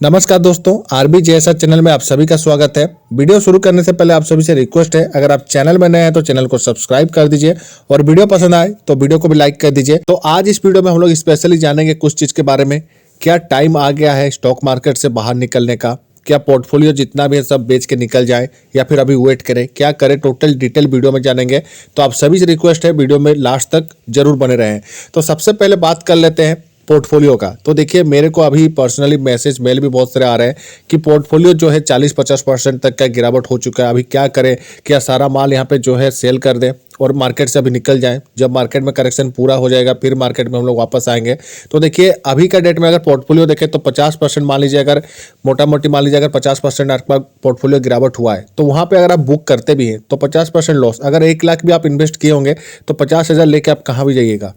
नमस्कार दोस्तों, आरबी जैसा चैनल में आप सभी का स्वागत है। वीडियो शुरू करने से पहले आप सभी से रिक्वेस्ट है, अगर आप चैनल में नए हैं तो चैनल को सब्सक्राइब कर दीजिए और वीडियो पसंद आए तो वीडियो को भी लाइक कर दीजिए। तो आज इस वीडियो में हम लोग स्पेशली जानेंगे कुछ चीज के बारे में। क्या टाइम आ गया है स्टॉक मार्केट से बाहर निकलने का? क्या पोर्टफोलियो जितना भी है सब बेच के निकल जाए या फिर अभी वेट करें? क्या करें, टोटल डिटेल वीडियो में जानेंगे। तो आप सभी से रिक्वेस्ट है वीडियो में लास्ट तक जरूर बने रहें। तो सबसे पहले बात कर लेते हैं पोर्टफोलियो का। तो देखिए, मेरे को अभी पर्सनली मैसेज मेल भी बहुत सारे आ रहे हैं कि पोर्टफोलियो जो है 40-50% तक का गिरावट हो चुका है। अभी क्या करें, क्या सारा माल यहाँ पे जो है सेल कर दें और मार्केट से अभी निकल जाएं? जब मार्केट में करेक्शन पूरा हो जाएगा फिर मार्केट में हम लोग वापस आएंगे। तो देखिए, अभी का डेट में अगर पोर्टफोलियो देखें तो 50% मान लीजिए, अगर मोटा मोटी मान लीजिए अगर 50% आपका पोर्टफोलियो गिरावट हुआ है तो वहाँ पे अगर आप बुक करते भी हैं तो 50% लॉस। अगर 1 लाख भी आप इन्वेस्ट किए होंगे तो 50,000 लेके आप कहाँ भी जाइएगा।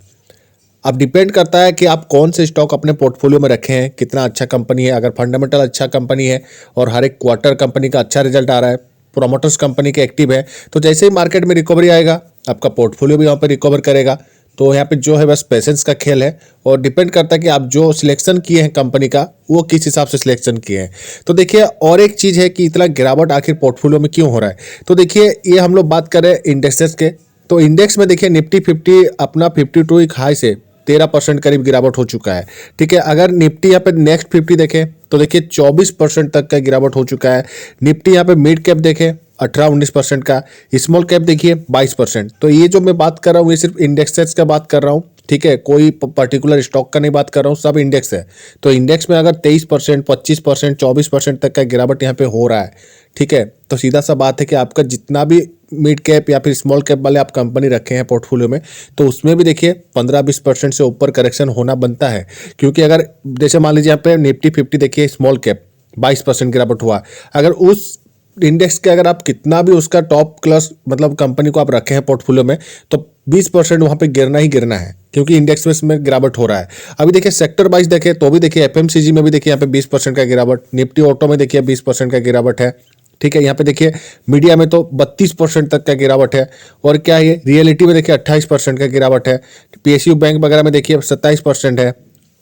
अब डिपेंड करता है कि आप कौन से स्टॉक अपने पोर्टफोलियो में रखे हैं, कितना अच्छा कंपनी है। अगर फंडामेंटल अच्छा कंपनी है और हर एक क्वार्टर कंपनी का अच्छा रिजल्ट आ रहा है, प्रोमोटर्स कंपनी के एक्टिव है, तो जैसे ही मार्केट में रिकवरी आएगा आपका पोर्टफोलियो भी यहाँ पर रिकवर करेगा। तो यहाँ पे जो है बस पेशेंस का खेल है और डिपेंड करता है कि आप जो सिलेक्शन किए हैं कंपनी का वो किस हिसाब से सिलेक्शन किए हैं। तो देखिए, और एक चीज़ है कि इतना गिरावट आखिर पोर्टफोलियो में क्यों हो रहा है। तो देखिए, ये हम लोग बात करें इंडेक्सेस के। तो इंडेक्स में देखिए निफ्टी 50 अपना 52 एक हाई से 13% करीब गिरावट हो चुका है। ठीक है, अगर निफ्टी यहाँ पे नेक्स्ट 50 देखें तो देखिए 24% तक का गिरावट हो चुका है। निफ्टी यहाँ पे मिड कैप देखें 18-19% का, स्मॉल कैप देखिए 22%। तो ये जो मैं बात कर रहा हूँ ये सिर्फ इंडेक्सेस का बात कर रहा हूँ। ठीक है, कोई पर्टिकुलर स्टॉक का नहीं बात कर रहा हूँ, सब इंडेक्स है। तो इंडेक्स में अगर 23%, 25%, 24% तक का गिरावट यहाँ पे हो रहा है, ठीक है, तो सीधा सा बात है कि आपका जितना भी मिड कैप या फिर स्मॉल कैप वाले आप कंपनी रखे हैं पोर्टफोलियो में, तो उसमें भी देखिए 15-20% से ऊपर करेक्शन होना बनता है। क्योंकि अगर जैसे मान लीजिए यहाँ पे निफ्टी 50 देखिए स्मॉल कैप 22% गिरावट हुआ, अगर उस इंडेक्स के अगर आप कितना भी उसका टॉप क्लास मतलब कंपनी को आप रखे हैं पोर्टफोलियो में तो 20% वहाँ पे गिरना ही गिरना है, क्योंकि इंडेक्स में गिरावट हो रहा है। अभी देखिए सेक्टर वाइज देखें तो भी देखिए एफएमसीजी में भी देखिए यहाँ पे 20% का गिरावट, निफ्टी ऑटो में देखिए 20% का गिरावट है। ठीक है, यहाँ पे देखिए मीडिया में तो 32% तक का गिरावट है। और क्या है, रियलिटी में देखिए 28% का गिरावट है। पीएसयू बैंक वगैरह में देखिए 27% है।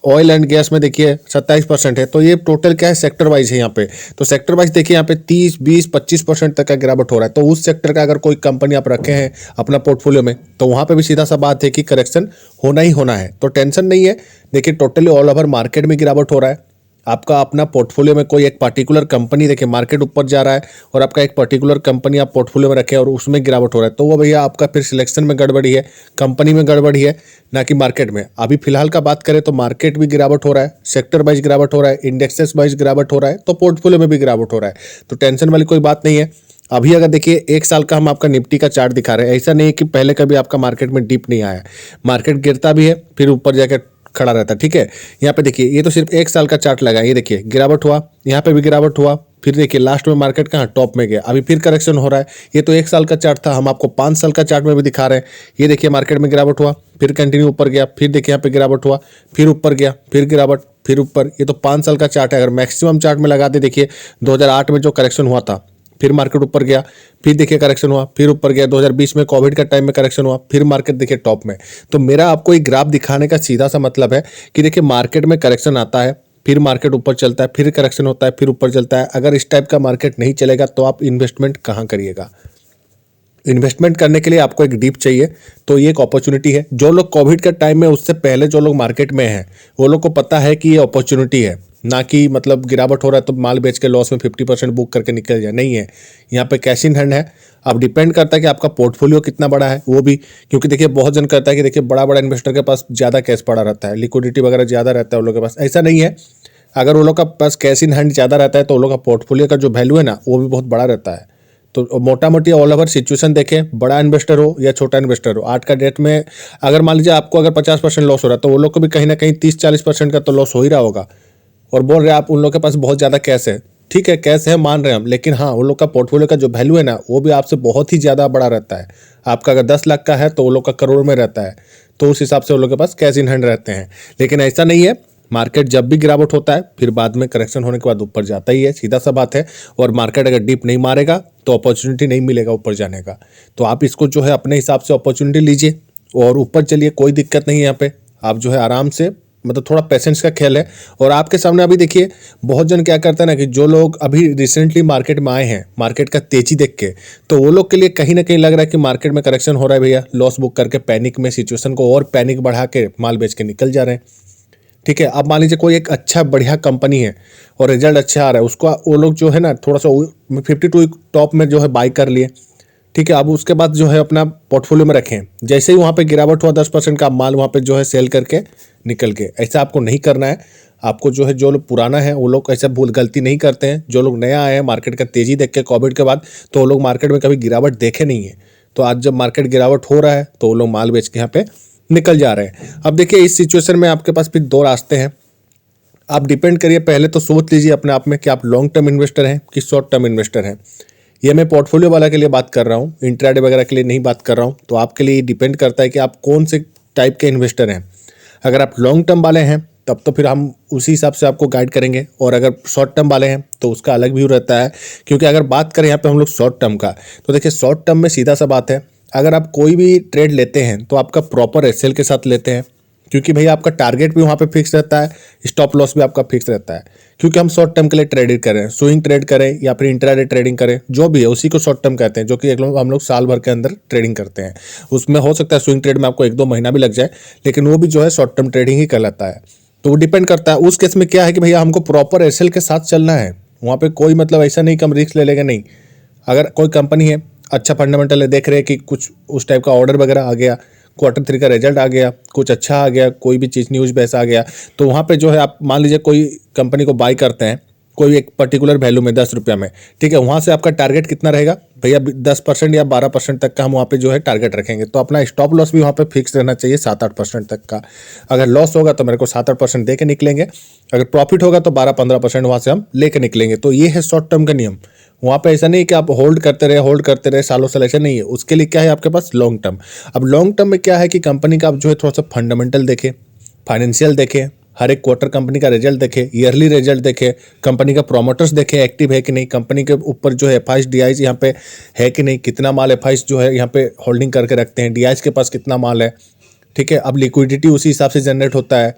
ऑयल एंड गैस में देखिए 27% है। तो ये टोटल क्या है, सेक्टर वाइज है यहाँ पे। तो सेक्टर वाइज देखिए यहाँ पे 30-20-25% तक का गिरावट हो रहा है। तो उस सेक्टर का अगर कोई कंपनी आप रखे हैं अपना पोर्टफोलियो में तो वहाँ पे भी सीधा सा बात है कि करेक्शन होना ही होना है। तो टेंशन नहीं है। देखिए टोटली ऑल ओवर मार्केट में गिरावट हो रहा है। आपका अपना पोर्टफोलियो में कोई एक पर्टिकुलर कंपनी देखिए मार्केट ऊपर जा रहा है और आपका एक पर्टिकुलर कंपनी आप पोर्टफोलियो में रखे और उसमें गिरावट हो रहा है, तो वो भैया आपका फिर सिलेक्शन में गड़बड़ी है, कंपनी में गड़बड़ी है, ना कि मार्केट में। अभी फिलहाल का बात करें तो मार्केट भी गिरावट हो रहा है, सेक्टर वाइज गिरावट हो रहा है, इंडेक्सेस वाइज गिरावट हो रहा है, तो पोर्टफोलियो में भी गिरावट हो रहा है। तो टेंशन वाली कोई बात नहीं है। अभी अगर देखिए 1 साल का हम आपका निफ्टी का चार्ट दिखा रहे हैं, ऐसा नहीं है कि पहले कभी आपका मार्केट में डिप नहीं आया। मार्केट गिरता भी है फिर ऊपर जाकर खड़ा रहता है। ठीक है, यहाँ पे देखिए ये तो सिर्फ 1 साल का चार्ट लगा है। ये देखिए गिरावट हुआ, यहाँ पे भी गिरावट हुआ, फिर देखिए लास्ट में मार्केट कहाँ टॉप में गया, अभी फिर करेक्शन हो रहा है। ये तो 1 साल का चार्ट था, हम आपको 5 साल का चार्ट में भी दिखा रहे हैं। ये देखिए मार्केट में गिरावट हुआ, फिर कंटिन्यू ऊपर गया, फिर देखिए यहाँ पे गिरावट हुआ, फिर ऊपर गया, फिर गिरावट, फिर ऊपर। ये तो 5 साल का चार्ट है। अगर मैक्सिमम चार्ट में लगा दे देखिए 2008 में जो करेक्शन हुआ था, फिर मार्केट ऊपर गया, फिर देखिए करेक्शन हुआ, फिर ऊपर गया। 2020 में कोविड का टाइम में करेक्शन हुआ, फिर मार्केट देखिए टॉप में। तो मेरा आपको एक ग्राफ दिखाने का सीधा सा मतलब है कि देखिए मार्केट में करेक्शन आता है, फिर मार्केट ऊपर चलता है, फिर करेक्शन होता है, फिर ऊपर चलता है। अगर इस टाइप का मार्केट नहीं चलेगा तो आप इन्वेस्टमेंट कहाँ करिएगा। इन्वेस्टमेंट करने के लिए आपको एक डीप चाहिए, तो ये एक अपॉर्चुनिटी है। जो लोग कोविड के टाइम में उससे पहले जो लोग मार्केट में हैं वो लोग को पता है कि ये अपॉर्चुनिटी है, ना कि मतलब गिरावट हो रहा है तो माल बेच के लॉस में 50% बुक करके निकल जाए, नहीं है। यहाँ पे कैश इन हैंड है। अब डिपेंड करता है कि आपका पोर्टफोलियो कितना बड़ा है वो भी, क्योंकि देखिए बहुत जन कहता है कि देखिए बड़ा बड़ा इन्वेस्टर के पास ज़्यादा कैश पड़ा रहता है, लिक्विडिटी वगैरह ज़्यादा रहता है उन लोगों के पास। ऐसा नहीं है। अगर वो लोग का पास कैश इन हैंड ज़्यादा रहता है तो उन लोग का पोर्टफोलियो का जो वैल्यू है ना वो भी बहुत बड़ा रहता है। तो मोटा मोटी ऑल ओवर सिचुएशन देखें, बड़ा इन्वेस्टर हो या छोटा इन्वेस्टर हो, आज का डेट में अगर मान लीजिए आपको अगर 50% लॉस हो रहा है तो वो लोग को भी कहीं ना कहीं 30-40% का तो लॉस हो ही रहा होगा। और बोल रहे हैं आप उन लोग के पास बहुत ज़्यादा कैश है। ठीक है, कैश है मान रहे हैं हम, लेकिन हाँ उन लोग का पोर्टफोलियो का जो वैल्यू है ना वो भी आपसे बहुत ही ज़्यादा बड़ा रहता है। आपका अगर 10 लाख का है तो वो लोग का करोड़ में रहता है। तो उस हिसाब से वो लोग के पास कैश इन हैंड रहते हैं। लेकिन ऐसा नहीं है, मार्केट जब भी गिरावट होता है फिर बाद में करेक्शन होने के बाद ऊपर जाता ही है, सीधा सा बात है। और मार्केट अगर डीप नहीं मारेगा तो अपॉर्चुनिटी नहीं मिलेगा ऊपर जाने का। तो आप इसको जो है अपने हिसाब से अपॉर्चुनिटी लीजिए और ऊपर चलिए, कोई दिक्कत नहीं है। यहाँ पे आप जो है आराम से मतलब थोड़ा पेशेंस का खेल है। और आपके सामने अभी देखिए बहुत जन क्या करते हैं ना कि जो लोग अभी रिसेंटली मार्केट में आए हैं, मार्केट का तेजी देख के, तो वो लोग के लिए कहीं ना कहीं लग रहा है कि मार्केट में करेक्शन हो रहा है भैया, लॉस बुक करके पैनिक में सिचुएशन को और पैनिक बढ़ा के माल बेच के निकल जा रहे हैं। ठीक है, अब मान लीजिए कोई एक अच्छा बढ़िया कंपनी है और रिजल्ट अच्छा आ रहा है, उसको वो लोग जो है ना थोड़ा सा 52 टॉप में जो है बाई कर लिए। ठीक है, अब उसके बाद जो है अपना पोर्टफोलियो में रखें, जैसे ही वहाँ पे गिरावट हुआ 10% का माल वहाँ पे जो है सेल करके निकल गए। ऐसा आपको नहीं करना है। आपको जो है, जो लोग पुराना है वो लोग ऐसा भूल गलती नहीं करते हैं। जो लोग नया आए हैं मार्केट का तेजी देख के कोविड के बाद, तो वो लोग मार्केट में कभी गिरावट देखे नहीं है। तो आज जब मार्केट गिरावट हो रहा है तो वो लोग माल बेच के यहाँ पे निकल जा रहे हैं। अब देखिए इस सिचुएशन में आपके पास फिर दो रास्ते हैं। आप डिपेंड करिए, पहले तो सोच लीजिए अपने आप में कि आप लॉन्ग टर्म इन्वेस्टर हैं कि शॉर्ट टर्म इन्वेस्टर हैं। ये मैं पोर्टफोलियो वाला के लिए बात कर रहा हूँ, इंट्राडे वगैरह के लिए नहीं बात कर रहा हूँ। तो आपके लिए डिपेंड करता है कि आप कौन से टाइप के इन्वेस्टर हैं। अगर आप लॉन्ग टर्म वाले हैं तब तो फिर हम उसी हिसाब से आपको गाइड करेंगे, और अगर शॉर्ट टर्म वाले हैं तो उसका अलग व्यू रहता है। क्योंकि अगर बात करें यहाँ पे हम लोग शॉर्ट टर्म का, तो देखिए शॉर्ट टर्म में सीधा सा बात है, अगर आप कोई भी ट्रेड लेते हैं तो आपका प्रॉपर एसएल के साथ लेते हैं। क्योंकि भैया आपका टारगेट भी वहाँ पे फिक्स रहता है, स्टॉप लॉस भी आपका फिक्स रहता है। क्योंकि हम शॉर्ट टर्म के लिए ट्रेडिंग करें, स्विंग ट्रेड करें या फिर इंट्राडे ट्रेडिंग करें, जो भी है उसी को शॉर्ट टर्म कहते हैं। जो कि हम लोग साल भर के अंदर ट्रेडिंग करते हैं। उसमें हो सकता है स्विंग ट्रेड में आपको 1-2 महीना भी लग जाए, लेकिन वो भी जो है शॉर्ट टर्म ट्रेडिंग ही कहलाता है। तो वो डिपेंड करता है। उस केस में क्या है कि भैया हमको प्रॉपर एसएल के साथ चलना है। वहाँ पे कोई मतलब ऐसा नहीं कि हम रिस्क ले लेंगे, नहीं। अगर कोई कंपनी है, अच्छा फंडामेंटल है, देख रहे हैं कि कुछ उस टाइप का ऑर्डर वगैरह आ गया, Q3 का रिजल्ट आ गया, कुछ अच्छा आ गया, कोई भी चीज़ न्यूज़ बेस आ गया, तो वहाँ पे जो है आप मान लीजिए कोई कंपनी को बाय करते हैं कोई एक पर्टिकुलर वैल्यू में 10 रुपया में। ठीक है, वहाँ से आपका टारगेट कितना रहेगा भैया, 10% या 12% तक का हम वहाँ पे जो है टारगेट रखेंगे। तो अपना स्टॉप लॉस भी वहाँ पे फिक्स रहना चाहिए 7-8% तक का। अगर लॉस होगा तो मेरे को 7-8% दे के निकलेंगे, अगर प्रॉफिट होगा तो 12-15% वहाँ से हम लेके निकलेंगे। तो ये है शॉर्ट टर्म का नियम। वहाँ पे ऐसा नहीं कि आप होल्ड करते रहे सालों साल, ऐसा नहीं है। उसके लिए क्या है आपके पास लॉन्ग टर्म। अब लॉन्ग टर्म में क्या है कि कंपनी का आप जो है थोड़ा सा फंडामेंटल देखें, फाइनेंशियल देखें, हर एक क्वार्टर कंपनी का रिजल्ट देखे, ईयरली रिजल्ट देखे, कंपनी का प्रोमोटर्स देखे एक्टिव है कि नहीं, कंपनी के ऊपर जो है एफआईस डीआईस यहाँ पे है कि नहीं, कितना माल एफआईस जो है यहाँ पे होल्डिंग करके रखते हैं, डीआईस के पास कितना माल है। ठीक है, अब लिक्विडिटी उसी हिसाब से जनरेट होता है,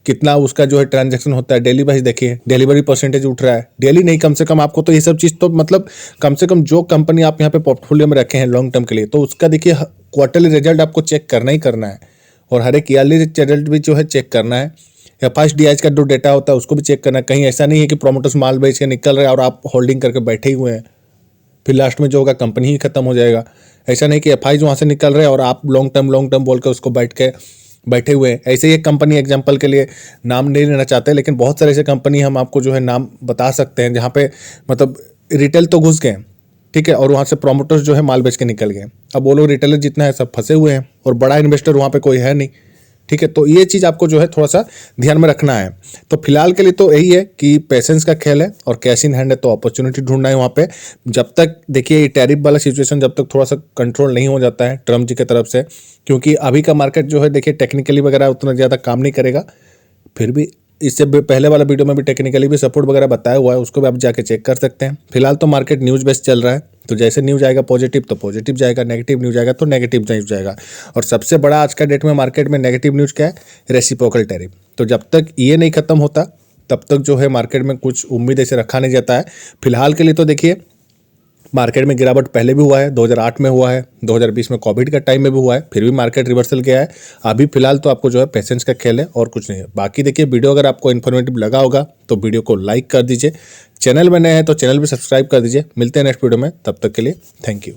कितना उसका जो है ट्रांजैक्शन होता है। डेली वाइज देखिए, डिलीवरी परसेंटेज उठ रहा है, डेली नहीं कम से कम आपको तो ये सब चीज़ तो मतलब कम से कम जो कंपनी आप यहाँ पे पोर्टफोलियो में रखे हैं लॉन्ग टर्म के लिए, तो उसका देखिए क्वार्टरली रिजल्ट आपको चेक करना ही करना है, और हर एक ईयरली रिजल्ट भी जो है चेक करना है। या फर्स्ट डीआईज का जो डेटा होता है उसको भी चेक करना है। कहीं ऐसा नहीं है कि प्रोमोटर्स माल बेच के निकल रहे हैं और आप होल्डिंग करके बैठे ही हुए हैं, फिर लास्ट में जो होगा कंपनी ही खत्म हो जाएगा। ऐसा नहीं कि एफआईज वहाँ से निकल रहे हैं और आप लॉन्ग टर्म बोल के उसको बैठे हुए हैं। ऐसे ही एक कंपनी एग्जांपल के लिए नाम नहीं लेना चाहते, लेकिन बहुत सारे ऐसे कंपनी हम आपको जो है नाम बता सकते हैं जहाँ पे मतलब रिटेल तो घुस गए, ठीक है, और वहाँ से प्रोमोटर्स जो है माल बेच के निकल गए। अब वो लोग रिटेलर जितना है सब फंसे हुए हैं और बड़ा इन्वेस्टर वहाँ पे कोई है नहीं। ठीक है, तो ये चीज़ आपको जो है थोड़ा सा ध्यान में रखना है। तो फिलहाल के लिए तो यही है कि पेशेंस का खेल है और कैश इन हैंड है, तो अपॉर्चुनिटी ढूंढना है वहाँ पे। जब तक देखिए ये टैरिफ वाला सिचुएशन जब तक थोड़ा सा कंट्रोल नहीं हो जाता है ट्रम्प जी की तरफ से, क्योंकि अभी का मार्केट जो है देखिए टेक्निकली वगैरह उतना ज़्यादा काम नहीं करेगा। फिर भी इससे पहले वाला वीडियो में भी टेक्निकली भी सपोर्ट वगैरह बताया हुआ है, उसको भी आप जाके चेक कर सकते हैं। फिलहाल तो मार्केट न्यूज़ बेस्ड चल रहा है, तो जैसे न्यूज़ आएगा पॉजिटिव तो पॉजिटिव जाएगा, नेगेटिव न्यूज़ आएगा तो नेगेटिव न्यूज़ जाएगा। और सबसे बड़ा आज का डेट में मार्केट में नेगेटिव न्यूज़ क्या है, रेसिप्रोकल टैरिफ। तो जब तक ये नहीं खत्म होता तब तक जो है मार्केट में कुछ उम्मीद ऐसे रखा नहीं जाता है। फिलहाल के लिए तो देखिए मार्केट में गिरावट पहले भी हुआ है, 2008 में हुआ है, 2020 में कोविड का टाइम में भी हुआ है, फिर भी मार्केट रिवर्सल गया है। अभी फिलहाल तो आपको जो है पेशेंस का खेल है और कुछ नहीं है। बाकी देखिए वीडियो अगर आपको इन्फॉर्मेटिव लगा होगा तो वीडियो को लाइक कर दीजिए, चैनल में नए हैं तो चैनल भी सब्सक्राइब कर दीजिए। मिलते हैं नेक्स्ट वीडियो में, तब तक के लिए थैंक यू।